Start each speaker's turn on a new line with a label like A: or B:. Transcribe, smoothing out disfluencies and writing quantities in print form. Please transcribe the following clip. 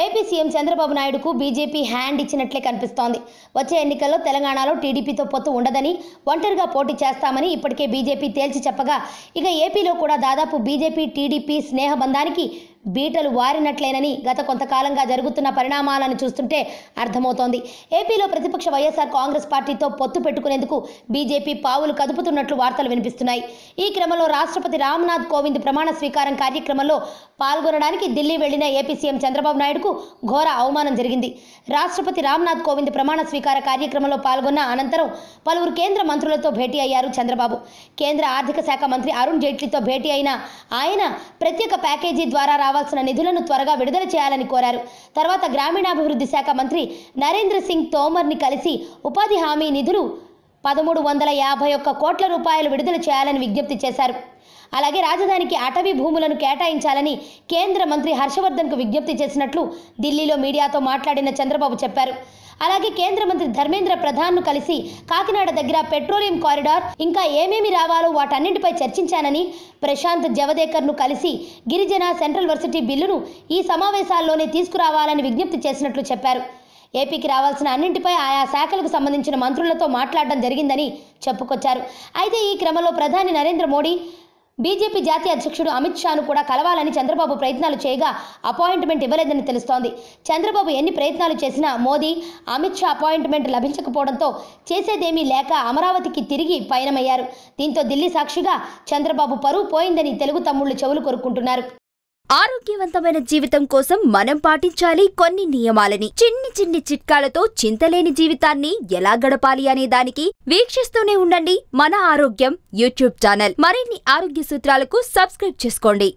A: AP CM Chandrababu నాయుడుకు BJP hand ఇచ్చినట్లే కనిపిస్తోంది. వచ్చే ఎన్నికల్లో తెలంగాణలో టీడీపీతో పొత్తు ఉండదని, ఒంటరిగా పోటీ చేస్తామని ఇప్పటికే బీజేపీ తేల్చి చెప్పగా, ఇక ఏపీలో కూడా దాదాపు బీజేపీ టీడీపీ స్నేహబంధానికి బీటలు వారినట్లేనని గత కొంతకాలంగా జరుగుతున్న పరిణామాలను చూస్తుంటే అర్థమవుతోంది. ఏపీలో ప్రతిపక్ష వైఎస్ఆర్ కాంగ్రెస్ పార్టీతో పొత్తు పెట్టుకునేందుకు బీజేపీ పావులు కదుపుతున్నట్లు వార్తలు వినిపిస్తున్నాయి. ఈ క్రమంలో రాష్ట్రపతి రామ్నాథ్ కోవింద్ ప్రమాణ స్వీకారం కార్యక్రమంలో పాల్గొనడానికి ఢిల్లీ వెళ్లిన ఏపీ సీఎం చంద్రబాబు నాయుడుకు ఘోర అవమానం జరిగింది. రాష్ట్రపతి రామ్నాథ్ కోవింద్ ప్రమాణ స్వీకార కార్యక్రమంలో పాల్గొన్న అనంతరం పలువురు కేంద్ర మంత్రులతో భేటీ అయ్యారు చంద్రబాబు. కేంద్ర ఆర్థిక శాఖ మంత్రి అరుణ్ జైట్లీతో భేటీ అయిన ఆయన ప్రత్యేక ప్యాకేజీ ద్వారా రావాల్సిన నిధులను త్వరగా విడుదల చేయాలని కోరారు. తర్వాత గ్రామీణాభివృద్ధి శాఖ మంత్రి నరేంద్ర సింగ్ తోమర్ని కలిసి ఉపాధి హామీ నిధులు 1351 కోట్ల రూపాయలు విడుదల చేయాలని విజ్ఞప్తి చేశారు. అలాగే రాజధానికి అటవీ భూములను కేటాయించాలని కేంద్ర మంత్రి హర్షవర్ధన్కు విజ్ఞప్తి చేసినట్లు ఢిల్లీలో మీడియాతో మాట్లాడిన చంద్రబాబు చెప్పారు. అలాగే కేంద్ర మంత్రి ధర్మేంద్ర ప్రధాన్ను కలిసి కాకినాడ దగ్గర పెట్రోలియం కారిడార్ ఇంకా ఏమేమి రావాలో వాటన్నింటిపై చర్చించానని, ప్రశాంత్ జవదేకర్ను కలిసి గిరిజన సెంట్రల్ వర్సిటీ బిల్లును ఈ సమావేశాల్లోనే తీసుకురావాలని విజ్ఞప్తి చేసినట్లు చెప్పారు. ఏపీకి రావాల్సిన అన్నింటిపై ఆయా శాఖలకు సంబంధించిన మంత్రులతో మాట్లాడడం జరిగిందని చెప్పుకొచ్చారు. అయితే ఈ క్రమంలో ప్రధాని నరేంద్ర మోడీ, బీజేపీ జాతీయ అధ్యక్షుడు అమిత్ షాను కూడా కలవాలని చంద్రబాబు ప్రయత్నాలు చేయగా అపాయింట్మెంట్ ఇవ్వలేదని తెలుస్తోంది. చంద్రబాబు ఎన్ని ప్రయత్నాలు చేసినా మోదీ, అమిత్ షా అపాయింట్మెంట్ లభించకపోవడంతో చేసేదేమీ లేక అమరావతికి తిరిగి పయనమయ్యారు. దీంతో ఢిల్లీ సాక్షిగా చంద్రబాబు పరువు పోయిందని తెలుగు తమ్ముళ్లు చెవులు కొరుక్కుంటున్నారు.
B: ఆరోగ్యవంతమైన జీవితం కోసం మనం పాటించాలి కొన్ని నియమాలని. చిన్ని చిన్ని చిట్కాలతో చింతలేని జీవితాన్ని ఎలా గడపాలి అనే దానికి వీక్షిస్తూనే ఉండండి మన ఆరోగ్యం యూట్యూబ్ ఛానల్. మరిన్ని ఆరోగ్య సూత్రాలకు సబ్స్క్రైబ్ చేసుకోండి.